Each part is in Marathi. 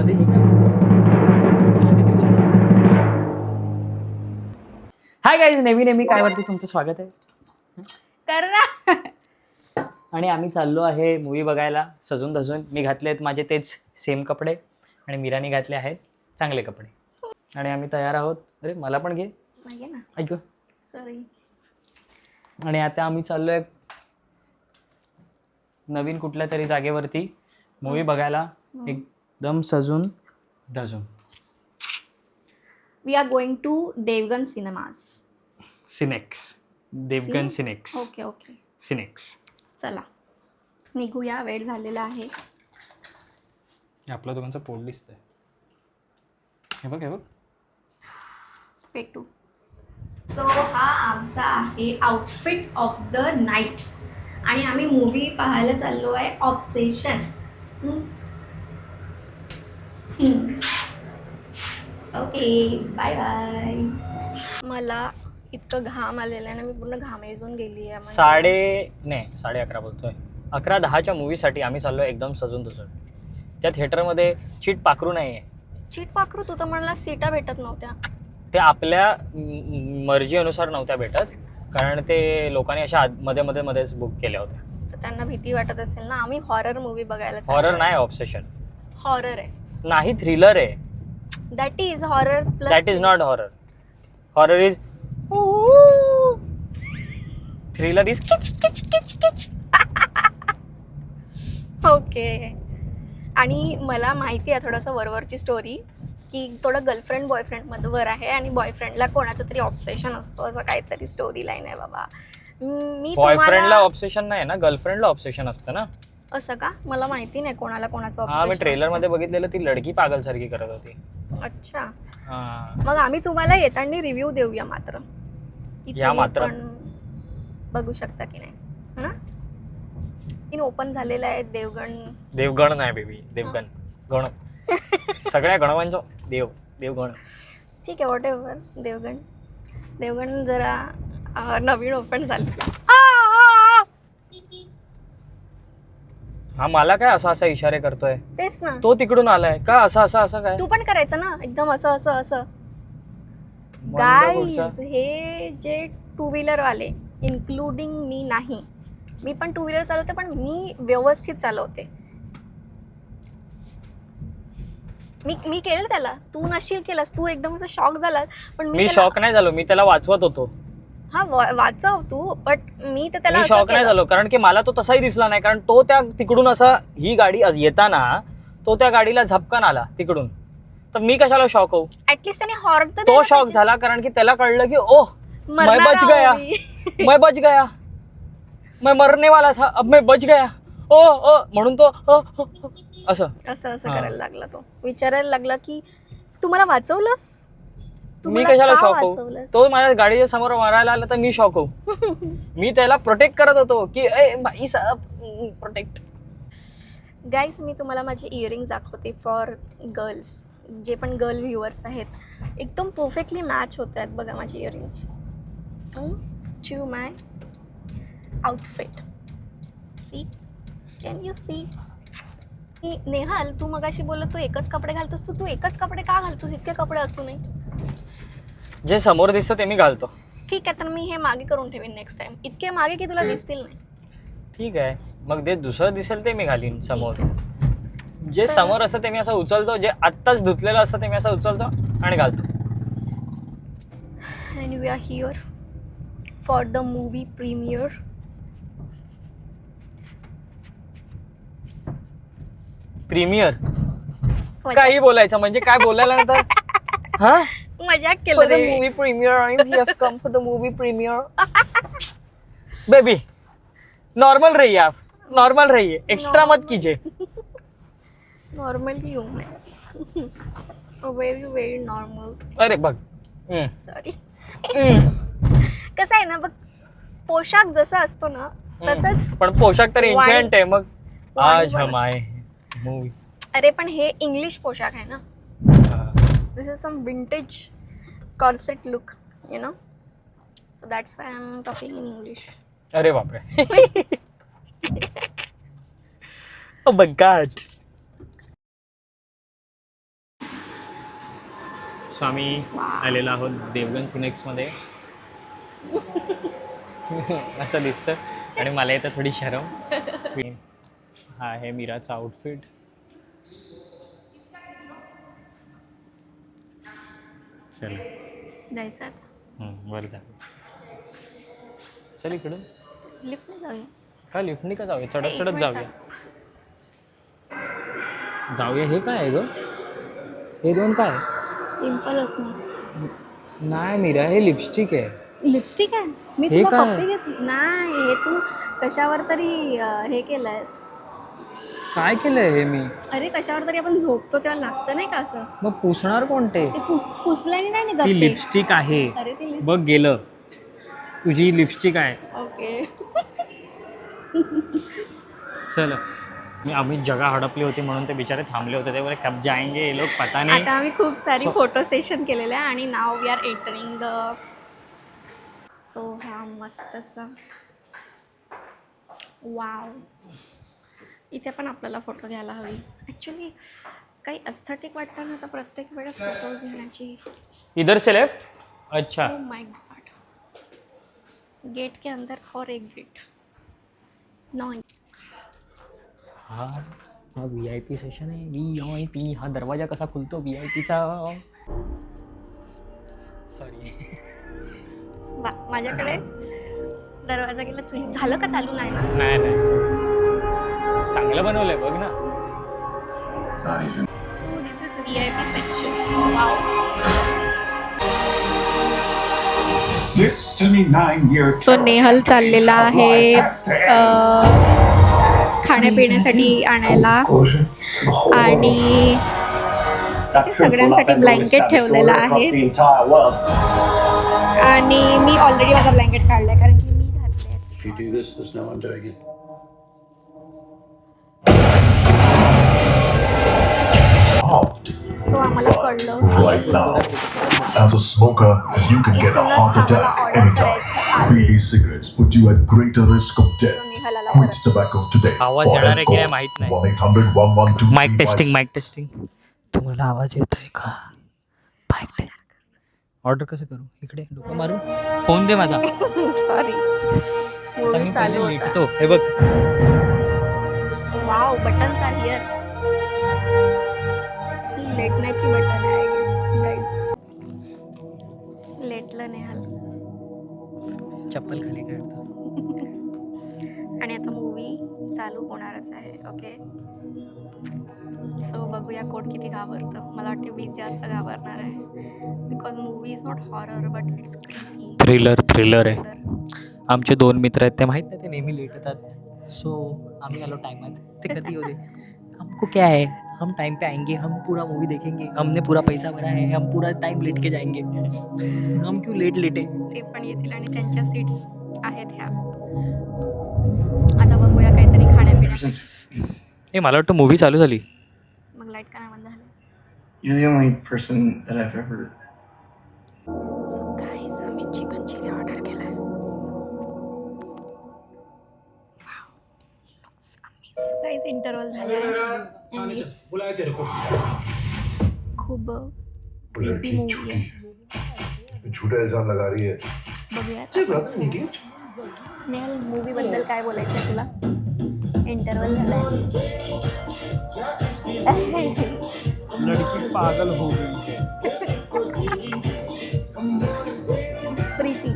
मध्ये हे काय करतेस? असं किती बोलतो? हाय गाईज, नेहमी काय वरती तुमचं स्वागत आहे. कर ना. आणि आम्ही चाललो आहे मूवी बघायला सजून धजून. मी घातले आहेत माझे तेच सेम कपडे आणि मीराने घातले आहेत चांगले कपडे आणि आम्ही तयार आहोत. अरे मला पण घे ना. ऐक. सॉरी. आणि आता आम्ही चाललोय नवीन कुठल्या तरी जागेवरती मूवी बघायला एकदम सजून धजून. We are going to Devgan cinemas. Cinex. Devgan Cinex. Okay okay. Cinex. चला निघूया, वेळ झालेला आहे. आपल्या दोघांचं पोट दिसतंय. हे बघ हे बघ. पेटू. सो हा आमचा आहे आउटफिट ऑफ द नाईट आणि आम्ही मूवी पाहायला चाललो आहे ऑब्सेशन. Okay bye bye. मला इतकं घाम आलेलं आहे ना, मी पूर्ण घामेजून गेली आहे. 11:30 बोलतोय. 11:10च्या मूवीसाठी आम्ही चाललो एकदम सजून धजून. त्या थिएटरमध्ये चीट पाखरू नाही आहे. चीट पाखरू? तू तर म्हणला सीटा भेटत नव्हत्या. ते आपल्या मर्जीनुसार नव्हत्या भेटत, कारण ते लोकांनी अशा मध्येच बुक केल्या होत्या. तर त्यांना भीती वाटत असेल ना. आम्ही हॉरर मूवी बघायला चाललो. हॉरर नाही, ऑब्सेशन. हॉरर आहे. नाही, थ्रिलर आहे. That is horror plus. That is not horror. Horror is thriller is किच. ओके. आणि मला माहिती आहे थोडंसं वरवरची स्टोरी, की थोडं गर्लफ्रेंड बॉयफ्रेंडमध्ये वर आहे आणि बॉयफ्रेंडला कोणाचं तरी ऑब्सेशन असतो, असं काहीतरी स्टोरी लाईन आहे बाबा. मी बॉयफ्रेंडला ऑब्सेशन नाही ना, गर्लफ्रेंडला ऑब्सेशन असतं ना. असं का? मला माहिती नाही कोणाला कोणाचं हा, मी ऑब्सेशन. ट्रेलर मध्ये बघितलेलं, ती लडकी पागल सारखी करत होती. अच्छा. हा. मग आम्ही तुम्हाला येताना रिव्ह्यू देऊया मात्र, की या तुम्ही मात्र. पण बघू शकता की नाही. ना इन ओपन झालेलं आहे देवगण नाही बेबी, देवगण. गण. सगळ्या गणवांचं देवगण. ठीक आहे, वॉट एव्हर. देवगण जरा नवीन ओपन झालं. हा, मला काय असा इशारे करतोय? तेच ना. तो तिकडून आलाय का? असं काय? तू पण करायचं ना एकदम असं. बंद गाईज, पुढचं. हे जे टू व्हीलर वाले, इन्क्लुडिंग मी नाही, मी पण टू व्हीलर चालवते, पण मी व्यवस्थित चालवते. मी केलं त्याला, तू नशील केलास. तू एकदम असं शॉक झाला, पण मी शॉक नाही झालो, मी त्याला वाचवत होतो. हा, वाचव तू, बट मी तर त्याला शॉक नाही झालो, कारण की मला तो तसाही दिसला नाही, कारण तो त्या तिकडून असा, ही गाडी येताना तो त्या गाडीला झपकन आला तिकडून, तर मी कशाला शॉक होऊ? ऍटलीस्ट त्याने हॉर्न तर तो शॉक झाला, कारण की त्याला कळलं की ओह मैं बच गया, मैं मरने वाला था, अब मैं बच गया. ओ म्हणून तो असं करायला लागला. तो विचारायला लागला की तू मला वाचवलंस. मी कशाला शॉक होऊ? तो माझ्या गाडीच्या समोर मारायला आला तर मी शॉक होऊ? मी त्याला प्रोटेक्ट करत होतो की भाई साहब प्रोटेक्ट. गाईज, मी तुम्हाला माझे इयरिंग्स दाखवते फॉर गर्ल्स. जे पण गर्ल व्ह्युअर्स आहेत, एकदम परफेक्टली मॅच होत आहेत बघा माझे earrings to my outfit. See, can you see? Nehal, तू मगाशी बोलत तू एकच कपडे घालतोस. तू एकच कपडे का घालतोस? इतके कपडे असू नये. जे समोर दिसतं ते मी घालतो. ठीक आहे, तर मी हे मागे करून ठेवीन नेक्स्ट टाइम. इतके मागे की तुला दिसतील नाही. ठीक आहे, मग जे दुसरं दिसेल ते मी घालीन समोर. जे समोर असतं ते मी असं उचलतो, जे आत्ताच धुतलेलं असतं ते मी असं उचलतो आणि घालतो. And we are here for the movie premiere. Premiere काही बोलायचं म्हणजे काय बोलायला नंतर? हा, मजाक केलं रे. मूवी प्रीमियर आणि we have come for the movie premiere. Baby normal रहिए, आप नॉर्मल रहिए, एक्स्ट्रा मत कीजिए. नॉर्मली हूँ मैं, व्हेरी नॉर्मल. अरे बघ, सॉरी. कसं आहे ना बघ, पोशाख जसा असतो ना तसंच. पण पोशाख तर एन्शंट आहे. मग आज हम आए मूवी. अरे पण हे इंग्लिश पोशाख आहे ना. This is some vintage corset look, you know, so that's why I am talking in English. अरे बापरे. Oh my God. सो आम्ही आलेलो आहोत देवगन सिनेक्समध्ये. असं दिसतं आणि मला येतं थोडी शरम. हा आहे मीराचा आउटफिट. चल जायचं आता. वर जा. चल इकडून. लिफ्टने जाऊया. का लिफ्टनी का जाऊया? चढत एक चढत मिनिट. जाऊया. जाऊया. हे काय आहे ग? हे दोन काय? पिंपल असणार. नाही मीरा, हे लिपस्टिक आहे. लिपस्टिक आहे. मी हे तुला काय? कॉपी घेतली नाही. हे तू कशावर तरी हे केलंयस. काय केलंय हे मी? अरे कशावर तरी आपण झोपतो तेव्हा लागतं नाही का असं. मग पुसणार कोणते? ते पुसल्याने नाही निघत ती ते. लिपस्टिक आहे. अरे ती बघ गेलं. तुझी लिपस्टिक आहे. ओके. चल. आम्ही जगा हडपली होती म्हणून ते बिचारे थांबले होते. ते बोले कब जाएंगे ये लोग पता नाही. आता आम्ही खूप सारी फोटो सेशन केलेले आहे आणि नाव we are entering the. So हा मस्त असा वाव. इथे पण आपल्याला फोटो घ्यायला हवी. ॲक्च्युली काही एस्थेटिक वाटतं ना तर प्रत्येक वेळेस फोटोज घेण्याची. इधर से लेफ्ट. अच्छा. Oh my God. गेट के अंदर और एक गेट. नो. हा हा VIP सेशन आहे. VIP. हा दरवाजा कसा खुलतो VIPचा? सॉरी. वा माझ्याकडे दरवाजा गेला. तुला झालं का चालू नाही ना? नाही नाही, चांगलं बनवलंय बघ ना. So this is VIP section. Wow. So Nehal चाललेला आहे खाण्यापिण्यासाठी आणायला आणि इथे सगळ्यांसाठी ब्लँकेट ठेवलेला आहे आणि मी ऑलरेडी माझा ब्लँकेट काढलाय कारण की मी घातले. If you do this, there's no undoing it. So आम्हाला कळलं Right now, as a smoker, you can get a heart attack anytime. Beady cigarettes put you at greater risk of death. Quit tobacco today. आवाज For येणार आहे की नाही help, माहित नाही. 1-800-112-356. Mike testing, mike testing. तुम्हाला आवाज येतोय का? Mic taste. ऑर्डर कसं करू? इकडे डोकं मारू. फोन दे माझा. सॉरी. आता मूवी मी चालू पहिले होता. लिहितो. हे बघ. Wow buttons are here. लेटण्याची बटन आहे आय गेस गाईज. लेटलं नेहाल चप्पल खाली काढतो. आणि आता मूवी चालू होणारच आहे. ओके. सो बघूया कोण किती घाबरतं. मला वाटते मी जास्त घाबरणार आहे because movie is not horror but it's creepy. Thriller आहे. आमचे 2 मित्र आहेत ते माहीत नाही, ते नेहमी लेट येतात. सो आम्ही आलो टाइमात. ते कधी होते हमको क्या है, हम टाइम पे आएंगे, हम पूरा मूवी देखेंगे, हमने पूरा पैसा भरा है, हम पूरा टाइम लेट के जाएंगे. हम क्यों लेटे. ते पण येतील आणि त्यांच्या सीट्स आहेत ह्या. आता बघूया काहीतरी खाण्यापिण्यासाठी. ए मला वाटतं मूवी चालू झाली. मग लाईट का नाही बंद झालं? You're the only person that I've ever. So guys आम्ही चिकन चिली ऑर्डर केलाय. सो गाईज इंटरवल झाला आहे. खूप क्रीपी मूवी आहे. झूठा इल्जाम लगा रही है. बघूया नेहल मूवी बद्दल काय बोलायचं आहे तुला? इंटरवल झालाय. लड़की पागल हो गई है. इट्स प्रीती.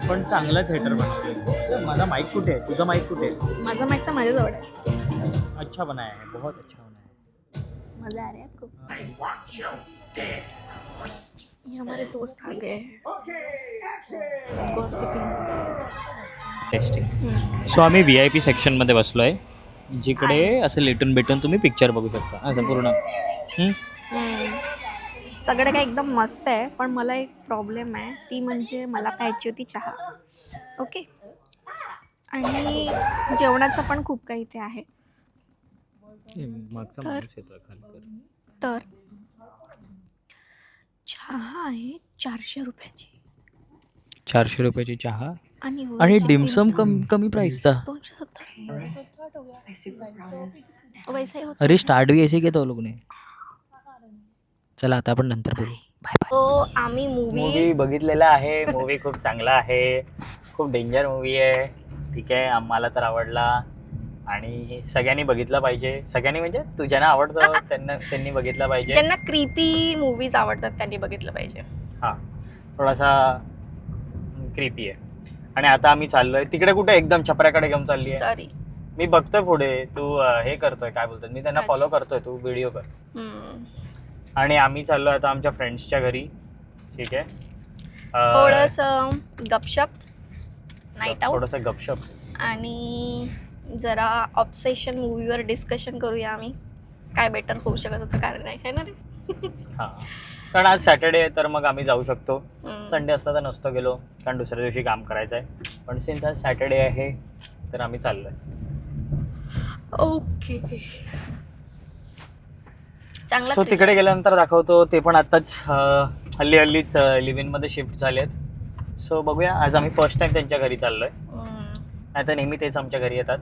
पण चांगला थिएटर बनवलं. माझा माईक कुठे आहे? तुझा माईक कुठे आहे? माझं माहीत तर माझ्याजवळ आहे. अच्छा बनाया है, बहुत अच्छा बनाया है. मजा आ रहा है आपको? ये हमारे दोस्त आ गए हैं. टेस्टिंग. सो आम्ही VIP सेक्शनमध्ये बसलो आहे, जिकडे असं लेटून भेटून तुम्ही पिक्चर बघू शकता असं पूर्ण. सगळं काय एकदम मस्त आहे पण मला एक प्रॉब्लेम आहे. ती म्हणजे मला प्यायची होती चहा. ओके. आणि जेवणाचं पण खूप काही इथे आहे. मागचा तर- माणूस येतोय खाली कर. तर चहा आहे 400 रुपयाची 400 रुपयाची चहा आणि आणि वरचे डिमसम डिमसम कमी प्राइसचा. 270. वैसा ही होता. अरे स्टार्ट भी ऐसे किया था वो लोग ने. चला आता आपण नंतर बोलू. Bye bye. तो आम्ही मूवी मूवी बघितलेला आहे. मूवी खूप चांगला आहे. खूप डेंजर मूवी आहे. ठीक आहे, आम्हाला तर आवडला आणि सगळ्यांनी बघितला पाहिजे. सगळ्यांनी म्हणजे तू ज्यांना आवडतं त्यांनी बघितला पाहिजे. ज्यांना क्रीपी मूवीज आवडतात त्यांनी बघितलं पाहिजे. हां, थोडासा क्रीपी आहे. आणि आता आम्ही चाललोय तिकडे. कुठे? एकदम छपऱ्याकडे घेऊन चालली आहे. सॉरी. मी बघतोय पुढे. तू हे करतोय, काय बोलतात, मी त्यांना फॉलो करतोय. तू व्हिडिओ कर. आणि आम्ही चाललोय आता आमच्या फ्रेंड्सच्या घरी. ठीक आहे, थोडस गपशप, नाईट आउट, थोडंसं गपशप आणि जरा ऑब्सेशन मूवीवर डिस्कशन करूया आम्ही. काय बेटर होऊ शकत होतं कारण नाही, है ना रे? हां, कारण आज सॅटर्डे आहे तर मग आम्ही जाऊ शकतो. संडे असता तर नसतो गेलो, कारण दुसऱ्या दिवशी काम करायचं आहे. पण सिन्स आज सॅटर्डे आहे तर आम्ही चाललोय. ओके, चांगला. सो तिकडे गेल्यानंतर दाखवतो. ते पण आत्ताच हल्लीच लिव्ह इनमध्ये शिफ्ट झाले आहेत. सो बघूया, आज आम्ही फर्स्ट टाइम त्यांच्या घरी चाललोय. नाही तर नेहमी तेच आमच्या घरी येतात.